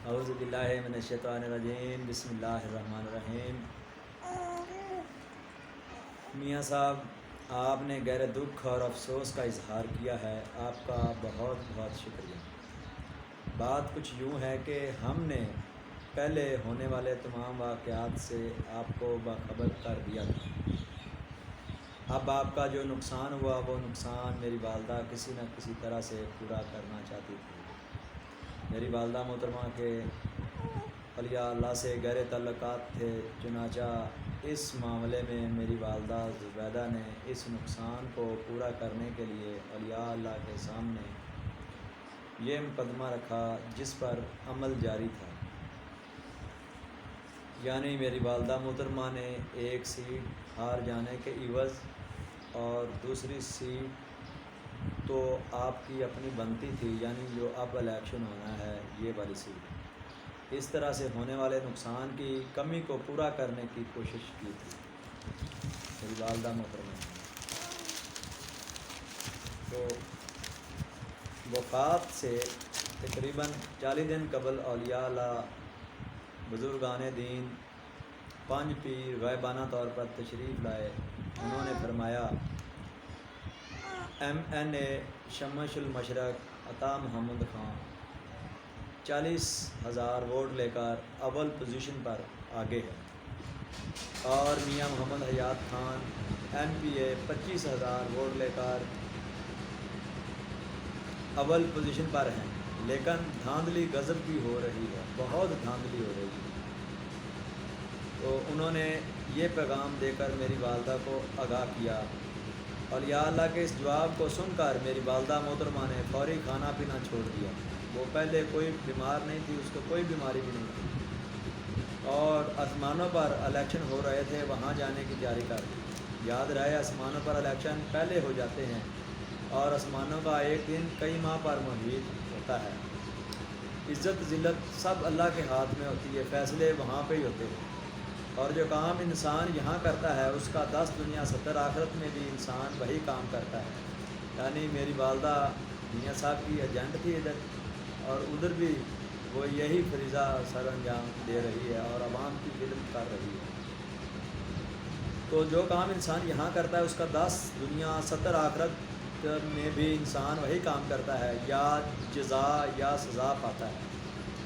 اعوذ باللہ من الشیطان الرجیم، بسم اللہ الرحمن الرحیم۔ میاں صاحب، آپ نے گہرے دکھ اور افسوس کا اظہار کیا ہے، آپ کا بہت بہت شکریہ۔ بات کچھ یوں ہے کہ ہم نے پہلے ہونے والے تمام واقعات سے آپ کو باخبر کر دیا تھا۔ اب آپ کا جو نقصان ہوا وہ نقصان میری والدہ کسی نہ کسی طرح سے پورا کرنا چاہتی تھی۔ میری والدہ محترمہ کے اولیاء اللہ سے گہرے تعلقات تھے، چنانچہ اس معاملے میں میری والدہ زبیدہ نے اس نقصان کو پورا کرنے کے لیے اولیاء اللہ کے سامنے یہ مقدمہ رکھا جس پر عمل جاری تھا۔ یعنی میری والدہ محترمہ نے ایک سیٹ ہار جانے کے عوض اور دوسری سیٹ تو آپ کی اپنی بنتی تھی، یعنی جو اب الیکشن ہونا ہے یہ والی سیٹ، اس طرح سے ہونے والے نقصان کی کمی کو پورا کرنے کی کوشش کی تھی میری والدہ محترمہ نے۔ تو وفات سے تقریباً 40 دن قبل اولیاء اللہ بزرگان دین 5 پیر غائبانہ طور پر تشریف لائے۔ انہوں نے فرمایا MNA شمس المشرق عطا محمد خان 40,000 ووٹ لے کر اول پوزیشن پر آگے ہے، اور میاں محمد حیات خان MPA 25,000 ووٹ لے کر اول پوزیشن پر ہیں۔ لیکن دھاندلی غضب کی ہو رہی ہے، بہت دھاندلی ہو رہی ہے۔ تو انہوں نے یہ پیغام دے کر میری والدہ کو آگاہ کیا۔ اولیاء اللہ کے اس جواب کو سن کر میری والدہ محترمہ نے فوری کھانا پینا چھوڑ دیا۔ وہ پہلے کوئی بیمار نہیں تھی، اس کو کوئی بیماری بھی نہیں تھی، اور آسمانوں پر الیکشن ہو رہے تھے، وہاں جانے کی تیاری کر دی۔ یاد رہے، آسمانوں پر الیکشن پہلے ہو جاتے ہیں، اور آسمانوں کا ایک دن کئی ماہ پر محیط ہوتا ہے۔ عزت ذلت سب اللہ کے ہاتھ میں ہوتی ہے، فیصلے وہاں پہ ہی ہوتے ہیں، اور جو کام انسان یہاں کرتا ہے اس کا 10 دنیا 70 آخرت میں بھی انسان وہی کام کرتا ہے۔ یعنی میری والدہ میاں صاحب کی ایجنٹ تھی ادھر، اور ادھر بھی وہ یہی فریضہ سر انجام دے رہی ہے اور عوام کی خدمت کر رہی ہے۔ تو جو کام انسان یہاں کرتا ہے اس کا 10 دنیا 70 آخرت میں بھی انسان وہی کام کرتا ہے، یا جزا یا سزا پاتا ہے۔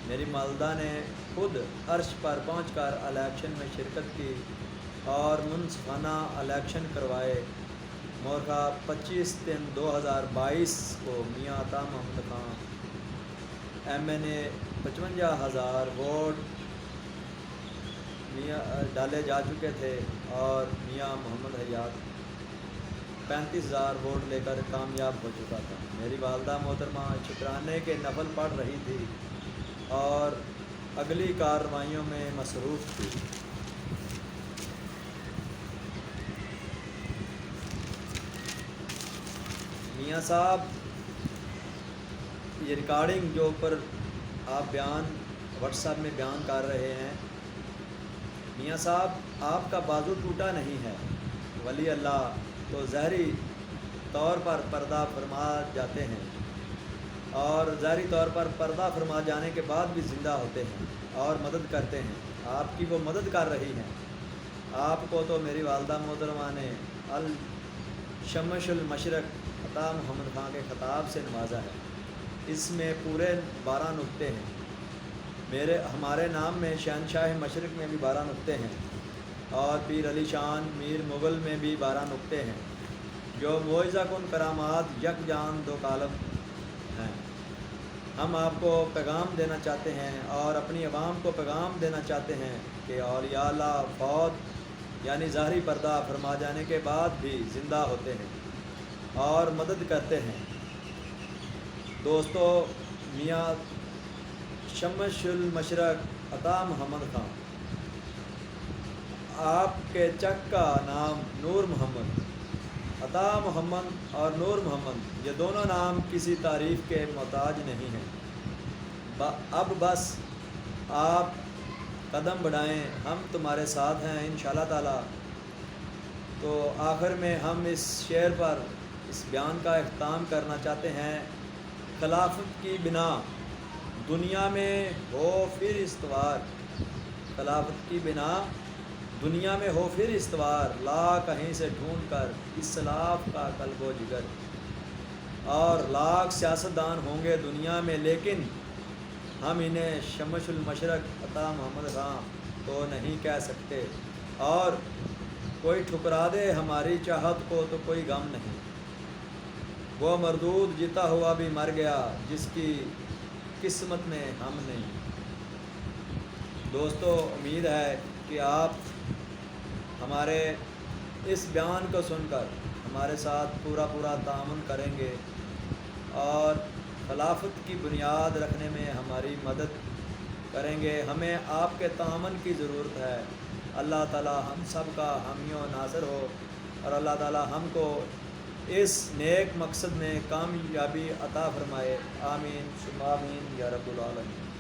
میری والدہ نے خود عرش پر پہنچ کر الیکشن میں شرکت کی اور منصفانہ الیکشن کروائے۔ مورخہ 25/3/2022 کو میاں عطا محمد خان MNA 55,000 ووٹ ڈالے جا چکے تھے، اور میاں محمد حیات 35,000 ووٹ لے کر کامیاب ہو چکا تھا۔ میری والدہ محترمہ شکرانے کے نفل پڑھ رہی تھی اور اگلی کارروائیوں میں مصروف تھی۔ میاں صاحب، یہ ریکارڈنگ جو اوپر آپ بیان واٹس ایپ میں بیان کر رہے ہیں، میاں صاحب آپ کا بازو ٹوٹا نہیں ہے۔ ولی اللہ تو ظاہری طور پر پردہ فرما جاتے ہیں، اور ظاہری طور پر پردہ فرما جانے کے بعد بھی زندہ ہوتے ہیں اور مدد کرتے ہیں۔ آپ کی وہ مدد کر رہی ہیں۔ آپ کو تو میری والدہ محترمہ نے الشمس المشرق عطا محمد خان کے خطاب سے نوازا ہے۔ اس میں پورے 12 نقطے ہیں۔ ہمارے نام میں شہنشاہ مشرق میں بھی 12 نقطے ہیں، اور پیر علی شان میر مغل میں بھی 12 نقطے ہیں، جو معجزہ کن کرامات یک جان دو کالم ہیں۔ ہم آپ کو پیغام دینا چاہتے ہیں اور اپنی عوام کو پیغام دینا چاہتے ہیں کہ اولیاء اللہ فوت یعنی ظاہری پردہ فرما جانے کے بعد بھی زندہ ہوتے ہیں اور مدد کرتے ہیں۔ دوستو، میاں شمس المشرق عطا محمد خان، آپ کے چک کا نام نور محمد، عطا محمد اور نور محمد، یہ دونوں نام کسی تعریف کے محتاج نہیں ہیں۔ اب بس آپ قدم بڑھائیں، ہم تمہارے ساتھ ہیں انشاءاللہ تعالی۔ تو آخر میں ہم اس شعر پر اس بیان کا اختتام کرنا چاہتے ہیں۔ خلافت کی بنا دنیا میں ہو پھر استوار، خلافت کی بنا دنیا میں ہو پھر استوار، لا کہیں سے ڈھونڈ کر اسلاف کا قلب و جگر۔ اور لاکھ سیاستدان ہوں گے دنیا میں، لیکن ہم انہیں شمس المشرق عطا محمد خاں تو نہیں کہہ سکتے، اور کوئی ٹھکرا دے ہماری چاہت کو تو کوئی غم نہیں۔ وہ مردود جیتا ہوا بھی مر گیا، جس کی قسمت میں ہم نہیں۔ دوستو، امید ہے کہ آپ ہمارے اس بیان کو سن کر ہمارے ساتھ پورا تعاون کریں گے اور خلافت کی بنیاد رکھنے میں ہماری مدد کریں گے۔ ہمیں آپ کے تعاون کی ضرورت ہے۔ اللہ تعالی ہم سب کا حامی و ناصر ہو، اور اللہ تعالی ہم کو اس نیک مقصد میں کامیابی عطا فرمائے۔ آمین ثم آمین یا رب العالمین۔